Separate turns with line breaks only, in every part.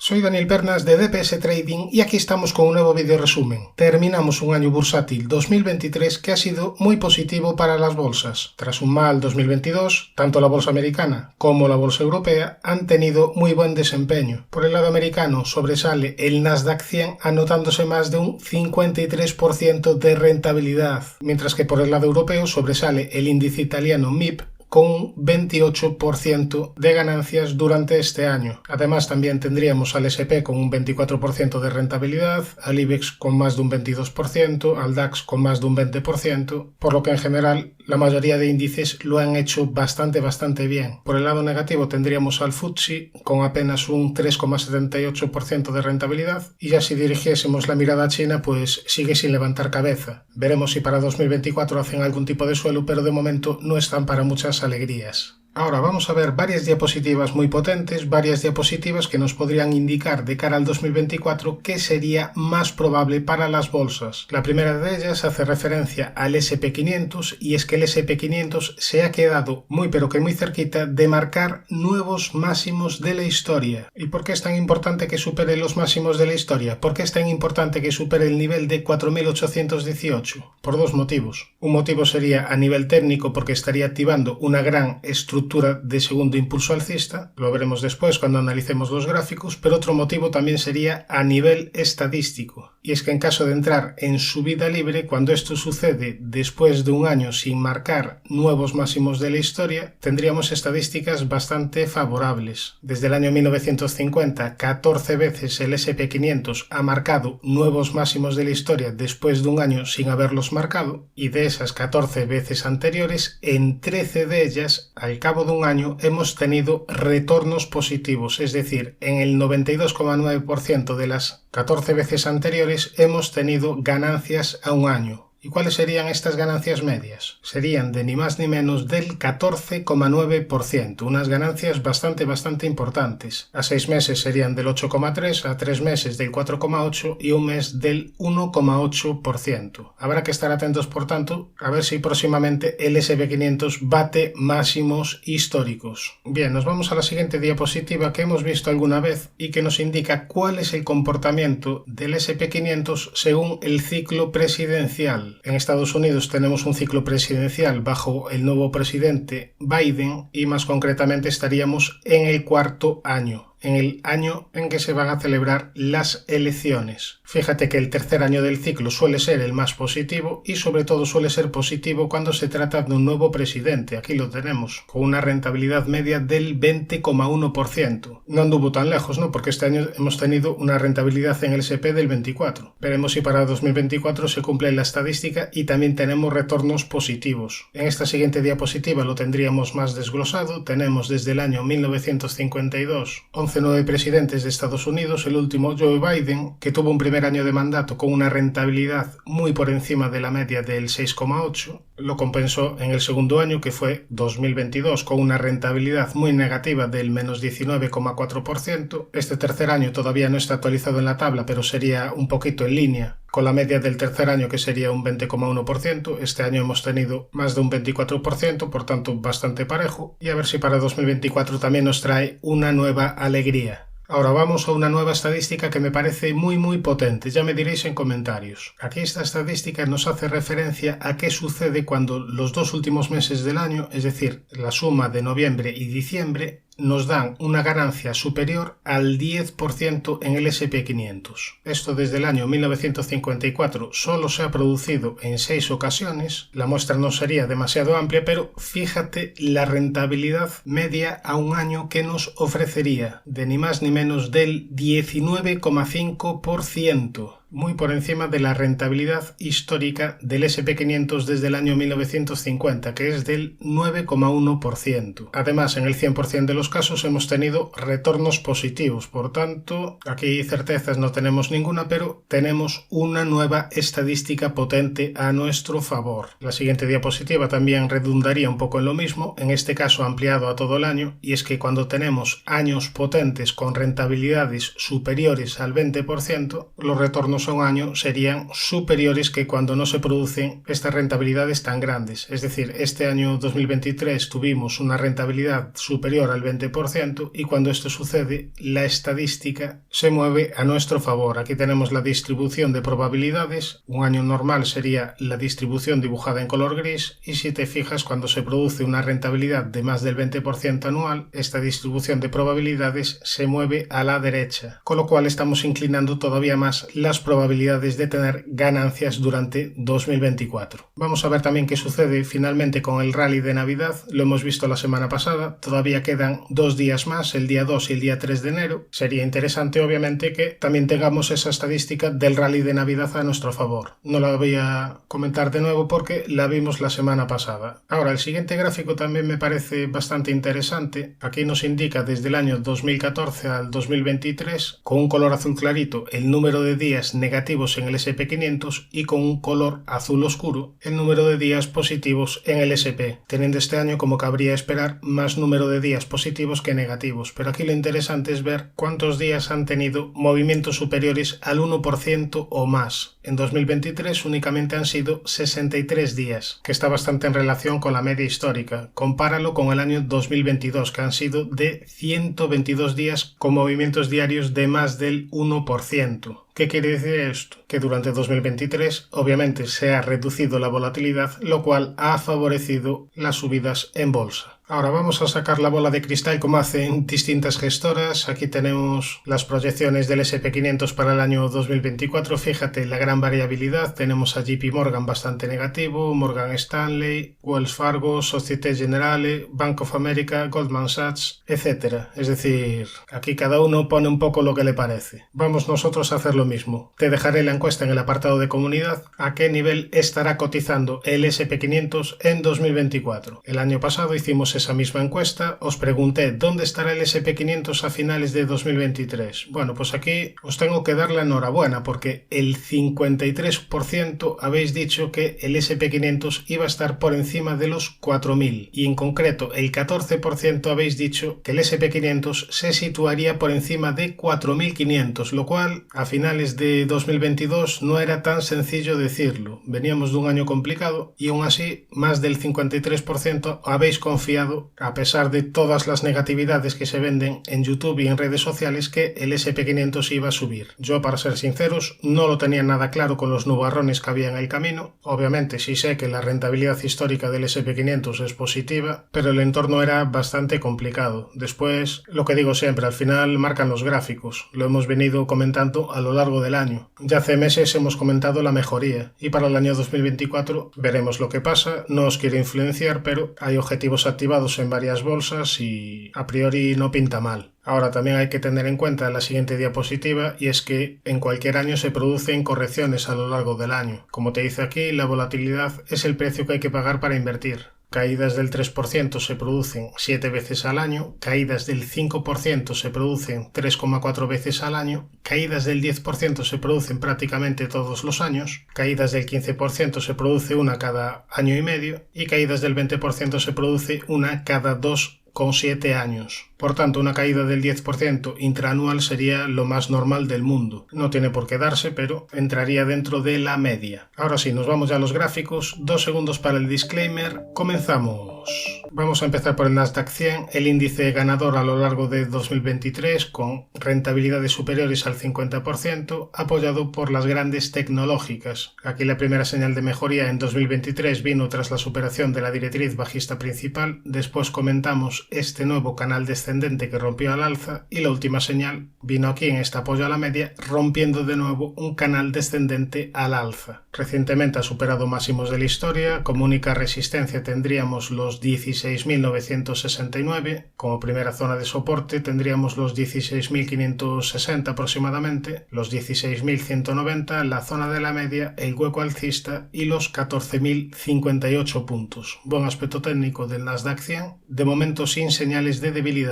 Soy Daniel Pernas de DPS Trading y aquí estamos con un nuevo video resumen. Terminamos un año bursátil 2023 que ha sido muy positivo para las bolsas. Tras un mal 2022, tanto la bolsa americana como la bolsa europea han tenido muy buen desempeño. Por el lado americano sobresale el Nasdaq 100 anotándose más de un 53% de rentabilidad, mientras que por el lado europeo sobresale el índice italiano MIB con un 28% de ganancias durante este año. Además, también tendríamos al S&P con un 24% de rentabilidad, al IBEX con más de un 22%, al DAX con más de un 20%, por lo que en general la mayoría de índices lo han hecho bastante bien. Por el lado negativo tendríamos al FTSE con apenas un 3,78% de rentabilidad y ya si dirigiésemos la mirada a China, pues sigue sin levantar cabeza. Veremos si para 2024 hacen algún tipo de suelo, pero de momento no están para muchas alegrías. Ahora vamos a ver varias diapositivas muy potentes, varias diapositivas que nos podrían indicar de cara al 2024 qué sería más probable para las bolsas. La primera de ellas hace referencia al S&P 500 y es que el S&P 500 se ha quedado muy pero que muy cerquita de marcar nuevos máximos de la historia. ¿Y por qué es tan importante que supere los máximos de la historia? ¿Por qué es tan importante que supere el nivel de 4.818? Por dos motivos. Un motivo sería a nivel técnico porque estaría activando una gran estructura de segundo impulso alcista, lo veremos después cuando analicemos los gráficos, pero otro motivo también sería a nivel estadístico, y es que en caso de entrar en subida libre, cuando esto sucede después de un año sin marcar nuevos máximos de la historia, tendríamos estadísticas bastante favorables. Desde el año 1950, 14 veces el S&P 500 ha marcado nuevos máximos de la historia después de un año sin haberlos marcado, y de esas 14 veces anteriores, en 13 de ellas, al cabo de un año hemos tenido retornos positivos, es decir, en el 92,9% de las 14 veces anteriores hemos tenido ganancias a un año. ¿Y cuáles serían estas ganancias medias? Serían de ni más ni menos del 14,9%, unas ganancias bastante importantes. A 6 meses serían del 8,3%, a 3 meses del 4,8% y un mes del 1,8%. Habrá que estar atentos, por tanto, a ver si próximamente el S&P 500 bate máximos históricos. Bien, nos vamos a la siguiente diapositiva que hemos visto alguna vez y que nos indica cuál es el comportamiento del S&P 500 según el ciclo presidencial. En Estados Unidos tenemos un ciclo presidencial bajo el nuevo presidente Biden y más concretamente estaríamos en el cuarto año, en el año en que se van a celebrar las elecciones. Fíjate que el tercer año del ciclo suele ser el más positivo y sobre todo suele ser positivo cuando se trata de un nuevo presidente. Aquí lo tenemos, con una rentabilidad media del 20,1%. No anduvo tan lejos, ¿no? Porque este año hemos tenido una rentabilidad en el S&P del 24%. Veremos si para 2024 se cumple la estadística y también tenemos retornos positivos. En esta siguiente diapositiva lo tendríamos más desglosado. Tenemos desde el año 1952 11 presidentes de Estados Unidos, el último Joe Biden, que tuvo un primer año de mandato con una rentabilidad muy por encima de la media del 6,8%, lo compensó en el segundo año, que fue 2022, con una rentabilidad muy negativa del menos 19,4%. Este tercer año todavía no está actualizado en la tabla, pero sería un poquito en línea con la media del tercer año, que sería un 20,1%. Este año hemos tenido más de un 24%, por tanto bastante parejo, y a ver si para 2024 también nos trae una nueva alegría. Ahora vamos a una nueva estadística que me parece muy potente, ya me diréis en comentarios. Aquí esta estadística nos hace referencia a qué sucede cuando los dos últimos meses del año, es decir, la suma de noviembre y diciembre, nos dan una ganancia superior al 10% en el S&P 500. Esto desde el año 1954 solo se ha producido en 6 ocasiones. La muestra no sería demasiado amplia, pero fíjate la rentabilidad media a un año que nos ofrecería, de ni más ni menos del 19,5%. Muy por encima de la rentabilidad histórica del S&P 500 desde el año 1950, que es del 9,1%. Además, en el 100% de los casos hemos tenido retornos positivos, por tanto, aquí certezas no tenemos ninguna, pero tenemos una nueva estadística potente a nuestro favor. La siguiente diapositiva también redundaría un poco en lo mismo, en este caso ampliado a todo el año, y es que cuando tenemos años potentes con rentabilidades superiores al 20%, los retornos próximos a un año serían superiores que cuando no se producen estas rentabilidades tan grandes. Es decir, este año 2023 tuvimos una rentabilidad superior al 20% y cuando esto sucede, la estadística se mueve a nuestro favor. Aquí tenemos la distribución de probabilidades. Un año normal sería la distribución dibujada en color gris y si te fijas, cuando se produce una rentabilidad de más del 20% anual, esta distribución de probabilidades se mueve a la derecha, con lo cual estamos inclinando todavía más las probabilidades de tener ganancias durante 2024. Vamos a ver también qué sucede finalmente con el rally de Navidad. Lo hemos visto la semana pasada, todavía quedan 2 días más, el día 2 y el día 3 de enero. Sería interesante obviamente que también tengamos esa estadística del rally de Navidad a nuestro favor. No la voy a comentar de nuevo porque la vimos la semana pasada. Ahora, el siguiente gráfico también me parece bastante interesante. Aquí nos indica desde el año 2014 al 2023, con un color azul clarito, el número de días negativos en el SP500 y con un color azul oscuro, el número de días positivos en el SP, teniendo este año, como cabría esperar, más número de días positivos que negativos. Pero aquí lo interesante es ver cuántos días han tenido movimientos superiores al 1% o más. En 2023 únicamente han sido 63 días, que está bastante en relación con la media histórica. Compáralo con el año 2022, que han sido de 122 días con movimientos diarios de más del 1%. ¿Qué quiere decir esto? Que durante 2023 obviamente se ha reducido la volatilidad, lo cual ha favorecido las subidas en bolsa. Ahora vamos a sacar la bola de cristal como hacen distintas gestoras. Aquí tenemos las proyecciones del SP500 para el año 2024. Fíjate la gran variabilidad. Tenemos a JP Morgan bastante negativo, Morgan Stanley, Wells Fargo, Societe Generale, Bank of America, Goldman Sachs, etc. Es decir, aquí cada uno pone un poco lo que le parece. Vamos nosotros a hacer lo mismo. Te dejaré la encuesta en el apartado de comunidad. ¿A qué nivel estará cotizando el SP500 en 2024? El año pasado hicimos esa misma encuesta, os pregunté ¿dónde estará el SP500 a finales de 2023? Bueno, pues aquí os tengo que dar la enhorabuena porque el 53% habéis dicho que el SP500 iba a estar por encima de los 4.000 y en concreto el 14% habéis dicho que el SP500 se situaría por encima de 4.500, lo cual a finales de 2022 no era tan sencillo decirlo. Veníamos de un año complicado y aún así más del 53% habéis confiado, a pesar de todas las negatividades que se venden en YouTube y en redes sociales, que el SP500 iba a subir. Yo, para ser sinceros, no lo tenía nada claro con los nubarrones que había en el camino. Obviamente sí sé que la rentabilidad histórica del SP500 es positiva, pero el entorno era bastante complicado. Después, lo que digo siempre, al final marcan los gráficos. Lo hemos venido comentando a lo largo del año. Ya hace meses hemos comentado la mejoría y para el año 2024 veremos lo que pasa. No os quiero influenciar, pero hay objetivos activados en varias bolsas y a priori no pinta mal. Ahora también hay que tener en cuenta la siguiente diapositiva y es que en cualquier año se producen correcciones a lo largo del año. Como te dice aquí, la volatilidad es el precio que hay que pagar para invertir. Caídas del 3% se producen 7 veces al año, caídas del 5% se producen 3,4 veces al año, caídas del 10% se producen prácticamente todos los años, caídas del 15% se produce una cada año y medio y caídas del 20% se produce una cada 2,7 años. Por tanto, una caída del 10% intraanual sería lo más normal del mundo. No tiene por qué darse, pero entraría dentro de la media. Ahora sí, nos vamos ya a los gráficos. 2 segundos para el disclaimer. Comenzamos. Vamos a empezar por el Nasdaq 100, el índice ganador a lo largo de 2023 con rentabilidades superiores al 50%, apoyado por las grandes tecnológicas. Aquí la primera señal de mejoría en 2023 vino tras la superación de la directriz bajista principal. Después comentamos este nuevo canal descendente que rompió al alza y la última señal vino aquí en este apoyo a la media, rompiendo de nuevo un canal descendente al alza. Recientemente ha superado máximos de la historia. Como única resistencia tendríamos los 16.969, como primera zona de soporte tendríamos los 16.560 aproximadamente, los 16.190, la zona de la media, el hueco alcista y los 14.058 puntos. Buen aspecto técnico del Nasdaq 100, de momento sin señales de debilidad.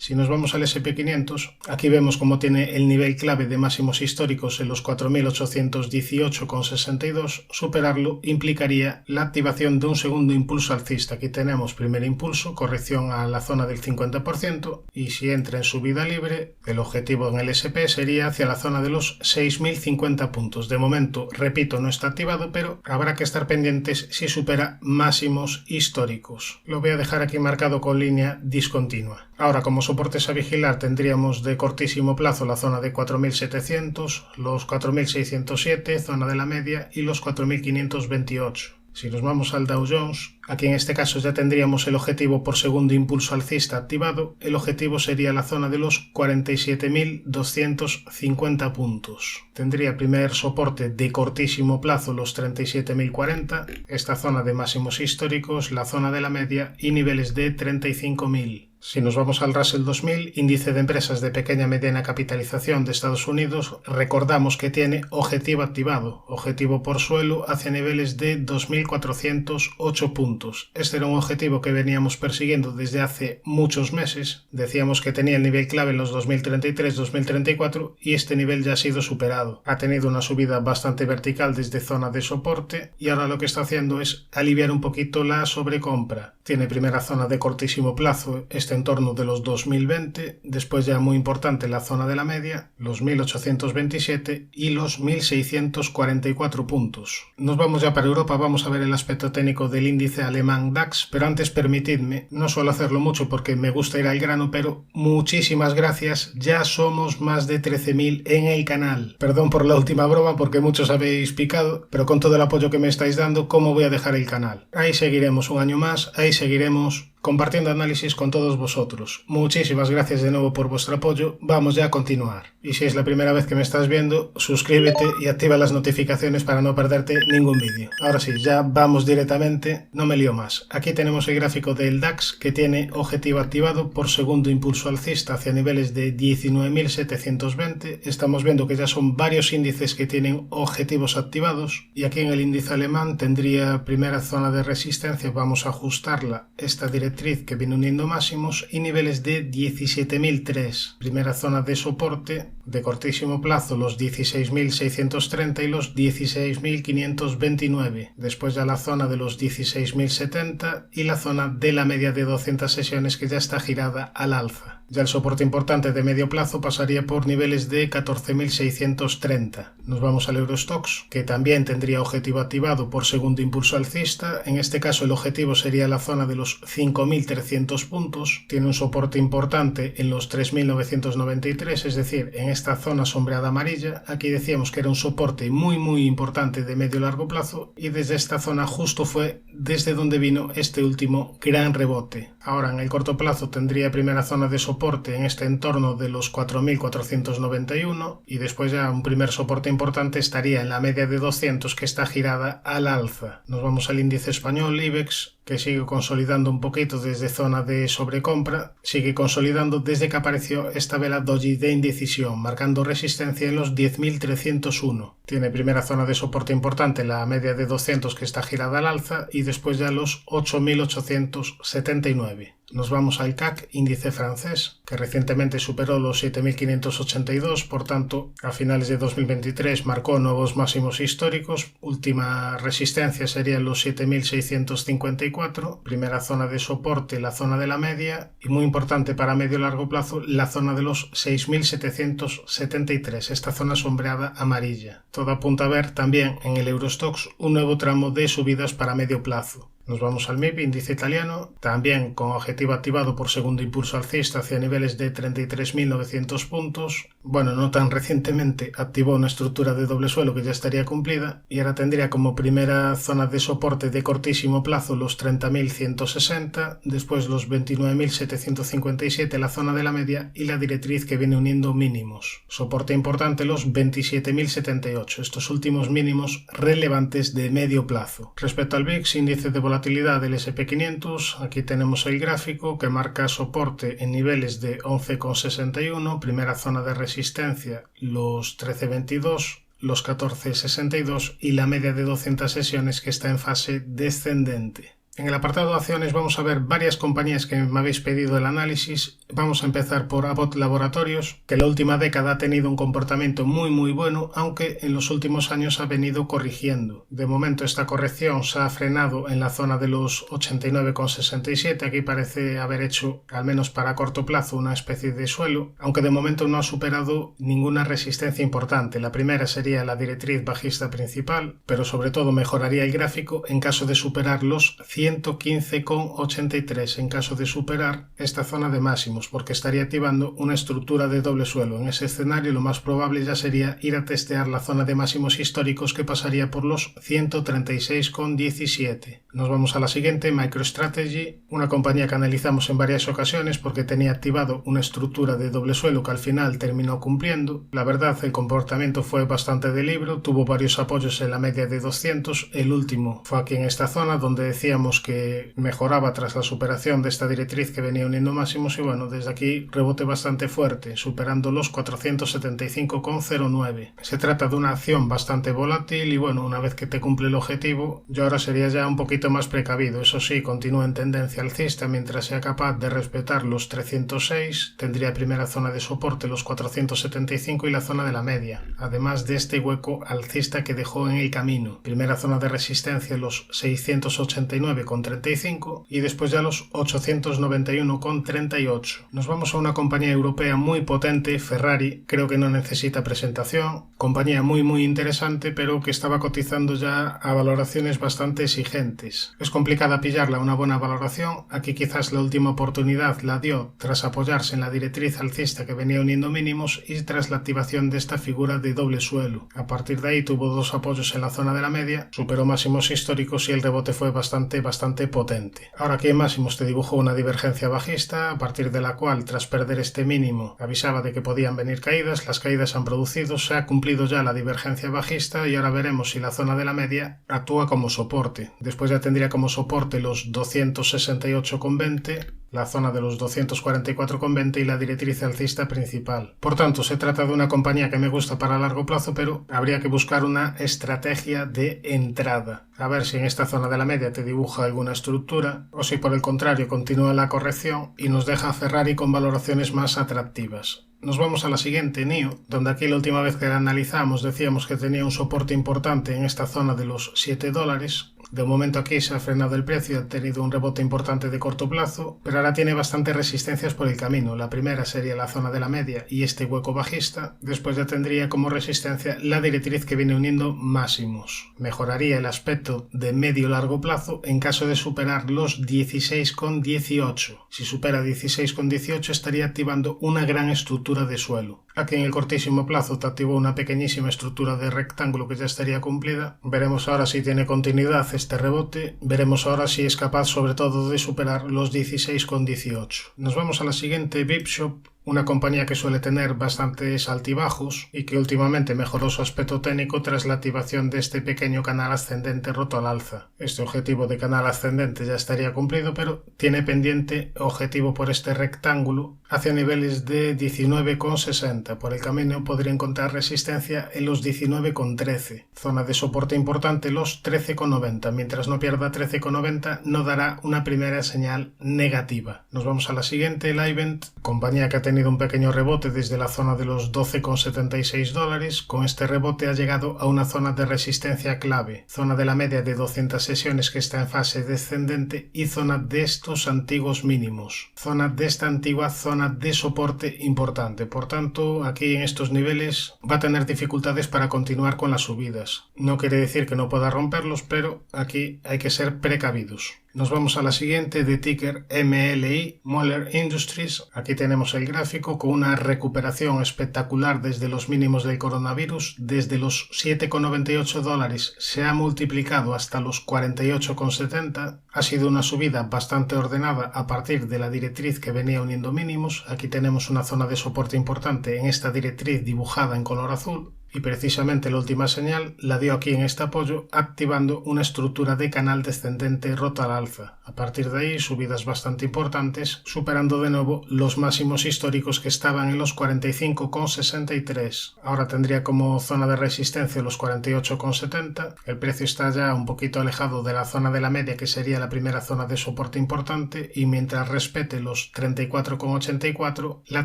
Si nos vamos al SP500, aquí vemos cómo tiene el nivel clave de máximos históricos en los 4.818,62. Superarlo implicaría la activación de un segundo impulso alcista. Aquí tenemos primer impulso, corrección a la zona del 50%, y si entra en subida libre, el objetivo en el SP sería hacia la zona de los 6.050 puntos. De momento, repito, no está activado, pero habrá que estar pendientes si supera máximos históricos. Lo voy a dejar aquí marcado con línea discontinua. Ahora, como soportes a vigilar, tendríamos de cortísimo plazo la zona de 4.700, los 4.607, zona de la media, y los 4.528. Si nos vamos al Dow Jones, aquí en este caso ya tendríamos el objetivo por segundo impulso alcista activado. El objetivo sería la zona de los 47.250 puntos. Tendría primer soporte de cortísimo plazo los 37.040, esta zona de máximos históricos, la zona de la media y niveles de 35.000. Si nos vamos al Russell 2000, índice de empresas de pequeña y mediana capitalización de Estados Unidos, recordamos que tiene objetivo activado, objetivo por suelo hacia niveles de 2.408 puntos. Este era un objetivo que veníamos persiguiendo desde hace muchos meses. Decíamos que tenía el nivel clave en los 2033-2034 y este nivel ya ha sido superado. Ha tenido una subida bastante vertical desde zona de soporte y ahora lo que está haciendo es aliviar un poquito la sobrecompra. Tiene primera zona de cortísimo plazo, en torno de los 2020, después ya muy importante la zona de la media, los 1827 y los 1644 puntos. Nos vamos ya para Europa, vamos a ver el aspecto técnico del índice alemán DAX, pero antes permitidme, no suelo hacerlo mucho porque me gusta ir al grano, pero muchísimas gracias, ya somos más de 13.000 en el canal. Perdón por la última broma porque muchos habéis picado, pero con todo el apoyo que me estáis dando, ¿cómo voy a dejar el canal? Ahí seguiremos un año más, ahí seguiremos compartiendo análisis con todos vosotros. Muchísimas gracias de nuevo por vuestro apoyo. Vamos ya a continuar. Y si es la primera vez que me estás viendo, suscríbete y activa las notificaciones para no perderte ningún vídeo. Ahora sí, ya vamos directamente, no me lío más. Aquí tenemos el gráfico del DAX que tiene objetivo activado por segundo impulso alcista hacia niveles de 19.720. Estamos viendo que ya son varios índices que tienen objetivos activados y aquí en el índice alemán tendría primera zona de resistencia, vamos a ajustarla, esta directriz que viene uniendo máximos y niveles de 17.003. Primera zona de soporte de cortísimo plazo los 16.630 y los 16.529. Después ya la zona de los 16.070 y la zona de la media de 200 sesiones que ya está girada al alza. Ya el soporte importante de medio plazo pasaría por niveles de 14.630. Nos vamos al Eurostoxx, que también tendría objetivo activado por segundo impulso alcista. En este caso el objetivo sería la zona de los 5.300 puntos. Tiene un soporte importante en los 3.993, es decir, en esta zona sombreada amarilla. Aquí decíamos que era un soporte muy importante de medio largo plazo y desde esta zona justo fue desde donde vino este último gran rebote. Ahora en el corto plazo tendría primera zona de soporte en este entorno de los 4.491 y después ya un primer soporte importante estaría en la media de 200 que está girada al alza. Nos vamos al índice español IBEX, que sigue consolidando un poquito desde zona de sobrecompra, sigue consolidando desde que apareció esta vela doji de indecisión, marcando resistencia en los 10.301. Tiene primera zona de soporte importante, la media de 200 que está girada al alza y después ya los 8.879. Nos vamos al CAC, índice francés, que recientemente superó los 7.582, por tanto, a finales de 2023 marcó nuevos máximos históricos. Última resistencia serían los 7.654, primera zona de soporte, la zona de la media, y muy importante para medio largo plazo, la zona de los 6.773, esta zona sombreada amarilla. Todo apunta a ver también en el Eurostoxx un nuevo tramo de subidas para medio plazo. Nos vamos al MIB, índice italiano, también con objetivo activado por segundo impulso alcista hacia niveles de 33.900 puntos. Bueno, no tan recientemente activó una estructura de doble suelo que ya estaría cumplida y ahora tendría como primera zona de soporte de cortísimo plazo los 30.160, después los 29.757 la zona de la media y la directriz que viene uniendo mínimos. Soporte importante los 27.078, estos últimos mínimos relevantes de medio plazo. Respecto al VIX, índice de volatilidad del SP500, aquí tenemos el gráfico que marca soporte en niveles de 11,61, primera zona de resistencia los 13,22, los 14,62 y la media de 200 sesiones que está en fase descendente. En el apartado de acciones vamos a ver varias compañías que me habéis pedido el análisis Vamos a empezar por Abbott Laboratorios, que la última década ha tenido un comportamiento muy bueno, aunque en los últimos años ha venido corrigiendo. De momento esta corrección se ha frenado en la zona de los 89,67, aquí parece haber hecho, al menos para corto plazo, una especie de suelo, aunque de momento no ha superado ninguna resistencia importante. La primera sería la directriz bajista principal, pero sobre todo mejoraría el gráfico en caso de superar los 115,83, en caso de superar esta zona de máximos, porque estaría activando una estructura de doble suelo. En ese escenario lo más probable ya sería ir a testear la zona de máximos históricos, que pasaría por los 136,17. Nos vamos a la siguiente, MicroStrategy, una compañía que analizamos en varias ocasiones porque tenía activado una estructura de doble suelo que al final terminó cumpliendo. La verdad, el comportamiento fue bastante de libro, tuvo varios apoyos en la media de 200, el último fue aquí en esta zona donde decíamos que mejoraba tras la superación de esta directriz que venía uniendo máximos, y bueno, desde aquí rebote bastante fuerte, superando los 475,09. Se trata de una acción bastante volátil y bueno, una vez que te cumple el objetivo, yo ahora sería ya un poquito más precavido. Eso sí, continúa en tendencia alcista mientras sea capaz de respetar los 306, tendría primera zona de soporte los 475 y la zona de la media, además de este hueco alcista que dejó en el camino. Primera zona de resistencia los 689,35 y después ya los 891,38. Nos vamos a una compañía europea muy potente, Ferrari, creo que no necesita presentación, compañía muy interesante, pero que estaba cotizando ya a valoraciones bastante exigentes. Es complicada pillarla a una buena valoración, aquí quizás la última oportunidad la dio tras apoyarse en la directriz alcista que venía uniendo mínimos y tras la activación de esta figura de doble suelo. A partir de ahí tuvo dos apoyos en la zona de la media, superó máximos históricos y el rebote fue bastante potente. Ahora aquí en máximos te dibujó una divergencia bajista, a partir de la cual, tras perder este mínimo, avisaba de que podían venir caídas. Las caídas han producido, se ha cumplido ya la divergencia bajista y ahora veremos si la zona de la media actúa como soporte. Después ya tendría como soporte los 268,20, la zona de los 244,20 y la directriz alcista principal. Por tanto, se trata de una compañía que me gusta para largo plazo, pero habría que buscar una estrategia de entrada. A ver si en esta zona de la media te dibuja alguna estructura o si por el contrario continúa la corrección y nos deja a Ferrari con valoraciones más atractivas. Nos vamos a la siguiente, NIO, donde aquí la última vez que la analizamos decíamos que tenía un soporte importante en esta zona de los $7. De momento aquí se ha frenado el precio, ha tenido un rebote importante de corto plazo, pero ahora tiene bastantes resistencias por el camino. La primera sería la zona de la media y este hueco bajista. Después ya tendría como resistencia la directriz que viene uniendo máximos. Mejoraría el aspecto de medio-largo plazo en caso de superar los 16,18. Si supera 16,18 estaría activando una gran estructura de suelo. Aquí en el cortísimo plazo te activó una pequeñísima estructura de rectángulo que ya estaría cumplida. Veremos ahora si tiene continuidad este rebote. Veremos ahora si es capaz sobre todo de superar los 16,18. Nos vamos a la siguiente, Vipshop, una compañía que suele tener bastantes altibajos y que últimamente mejoró su aspecto técnico tras la activación de este pequeño canal ascendente roto al alza. Este objetivo de canal ascendente ya estaría cumplido, pero tiene pendiente objetivo por este rectángulo hacia niveles de 19,60. Por el camino podría encontrar resistencia en los 19,13. Zona de soporte importante los 13,90. Mientras no pierda 13,90 no dará una primera señal negativa. Nos vamos a la siguiente, Livent, compañía que ha tenido un pequeño rebote desde la zona de los $12,76. Con este rebote ha llegado a una zona de resistencia clave, zona de la media de 200 sesiones que está en fase descendente y zona de estos antiguos mínimos, zona de esta antigua zona de soporte importante. Por tanto, aquí en estos niveles va a tener dificultades para continuar con las subidas. No quiere decir que no pueda romperlos, pero aquí hay que ser precavidos. Nos vamos a la siguiente, de ticker MLI, Moeller Industries. Aquí tenemos el gráfico con una recuperación espectacular desde los mínimos del coronavirus. Desde los $7,98 se ha multiplicado hasta los 48,70. Ha sido una subida bastante ordenada a partir de la directriz que venía uniendo mínimos. Aquí tenemos una zona de soporte importante en esta directriz dibujada en color azul. y precisamente la última señal la dio aquí en este apoyo, activando una estructura de canal descendente rota al alza. A partir de ahí, subidas bastante importantes, superando de nuevo los máximos históricos que estaban en los 45,63. Ahora tendría como zona de resistencia los 48,70. El precio está ya un poquito alejado de la zona de la media, que sería la primera zona de soporte importante, y mientras respete los 34,84, la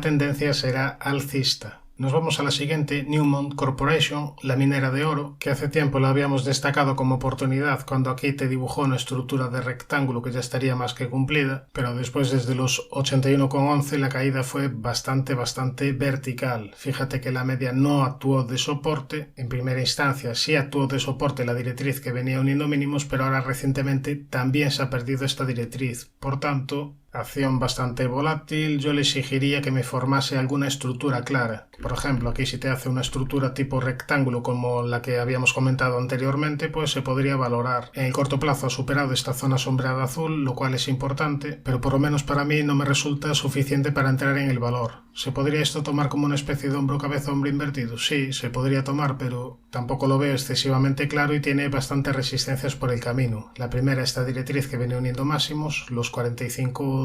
tendencia será alcista. Nos vamos a la siguiente, Newmont Corporation, la minera de oro, que hace tiempo la habíamos destacado como oportunidad cuando aquí te dibujó una estructura de rectángulo que ya estaría más que cumplida, pero después desde los 81,11 la caída fue bastante vertical. Fíjate que la media no actuó de soporte, en primera instancia sí actuó de soporte la directriz que venía uniendo mínimos, pero ahora recientemente también se ha perdido esta directriz. Por tanto, acción bastante volátil, yo le exigiría que me formase alguna estructura clara. Por ejemplo, aquí si te hace una estructura tipo rectángulo como la que habíamos comentado anteriormente, pues se podría valorar. En el corto plazo ha superado esta zona sombreada azul, lo cual es importante, pero por lo menos para mí no me resulta suficiente para entrar en el valor. ¿Se podría esto tomar como una especie de hombro cabeza hombro invertido? Sí, se podría tomar, pero tampoco lo veo excesivamente claro y tiene bastantes resistencias por el camino. La primera, esta directriz que viene uniendo máximos, los $45,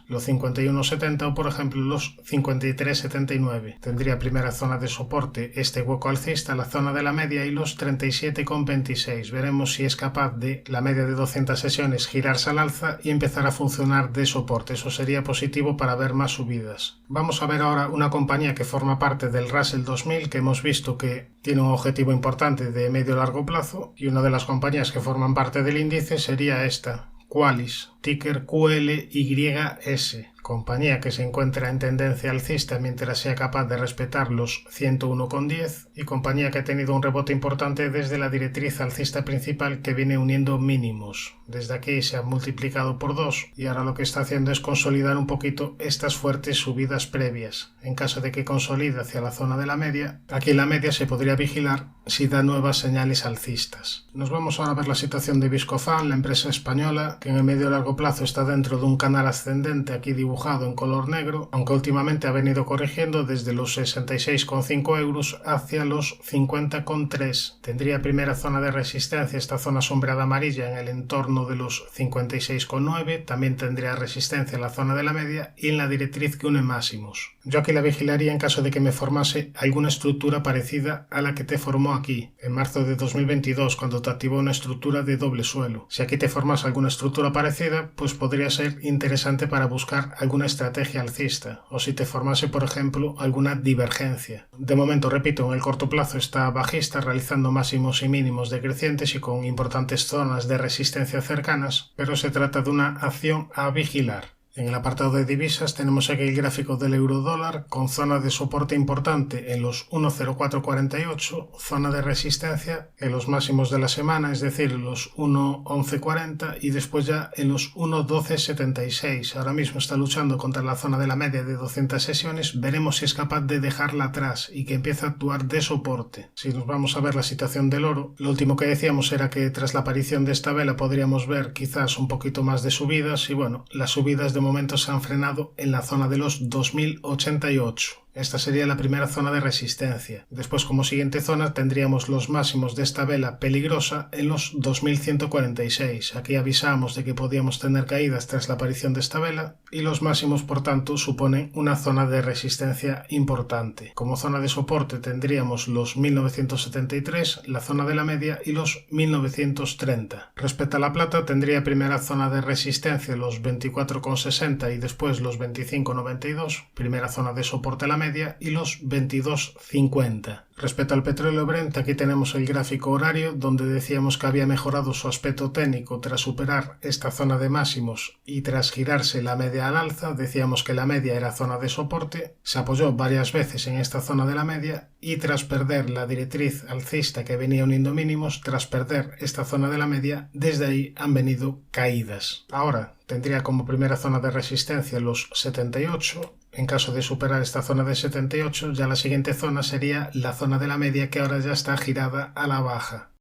los 51,70 o por ejemplo los 53,79. Tendría primera zona de soporte este hueco alcista, la zona de la media y los 37,26. Veremos si es capaz de la media de 200 sesiones girarse al alza y empezar a funcionar de soporte. Eso sería positivo para ver más subidas. Vamos a ver ahora una compañía que forma parte del Russell 2000, que hemos visto que tiene un objetivo importante de medio largo plazo, y una de las compañías que forman parte del índice sería esta, Qualys, ticker QLYS, compañía que se encuentra en tendencia alcista mientras sea capaz de respetar los 101,10 y compañía que ha tenido un rebote importante desde la directriz alcista principal que viene uniendo mínimos. Desde aquí se ha multiplicado por 2 y ahora lo que está haciendo es consolidar un poquito estas fuertes subidas previas. En caso de que consolide hacia la zona de la media, aquí en la media se podría vigilar si da nuevas señales alcistas. Nos vamos ahora a ver la situación de Viscofan, la empresa española, que en el medio largo plazo está dentro de un canal ascendente aquí dibujado en color negro, aunque últimamente ha venido corrigiendo desde los 66,5 euros hacia los 50,3. Tendría primera zona de resistencia esta zona sombreada amarilla en el entorno de los 56,9, también tendría resistencia en la zona de la media y en la directriz que une máximos. Yo aquí la vigilaría en caso de que me formase alguna estructura parecida a la que te formó aquí, en marzo de 2022, cuando te activó una estructura de doble suelo. Si aquí te formas alguna estructura parecida, pues podría ser interesante para buscar alguna estrategia alcista, o si te formase, por ejemplo, alguna divergencia. De momento, repito, en el corto plazo está bajista, realizando máximos y mínimos decrecientes y con importantes zonas de resistencia cercanas, pero se trata de una acción a vigilar. En el apartado de divisas tenemos aquí el gráfico del euro-dólar con zona de soporte importante en los 1,0448, zona de resistencia en los máximos de la semana, es decir, los 1,1140 y después ya en los 1,1276. Ahora mismo está luchando contra la zona de la media de 200 sesiones, veremos si es capaz de dejarla atrás y que empiece a actuar de soporte. Si nos vamos a ver la situación del oro, lo último que decíamos era que tras la aparición de esta vela podríamos ver quizás un poquito más de subidas y bueno, las subidas de momento se han frenado en la zona de los 2088. Esta sería la primera zona de resistencia. Después, como siguiente zona, tendríamos los máximos de esta vela peligrosa en los 2146. Aquí avisamos de que podíamos tener caídas tras la aparición de esta vela y los máximos, por tanto, suponen una zona de resistencia importante. Como zona de soporte tendríamos los 1973, la zona de la media y los 1930. Respecto a la plata, tendría primera zona de resistencia los 24,60 y después los 25,92, primera zona de soporte a la media y los 22,50. Respecto al petróleo Brent, aquí tenemos el gráfico horario donde decíamos que había mejorado su aspecto técnico tras superar esta zona de máximos y tras girarse la media al alza. Decíamos que la media era zona de soporte, se apoyó varias veces en esta zona de la media y tras perder la directriz alcista que venía uniendo mínimos, tras perder esta zona de la media, desde ahí han venido caídas. Ahora tendría como primera zona de resistencia los 78. En caso de superar esta zona de 78, ya la siguiente zona sería la zona de la media, que ahora ya está girada a la baja.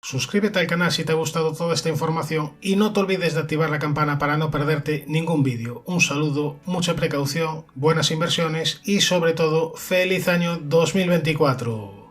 Suscríbete al canal si te ha gustado toda esta información y no te olvides de activar la campana para no perderte ningún vídeo. Un saludo, mucha precaución, buenas inversiones y sobre todo, ¡feliz año 2024!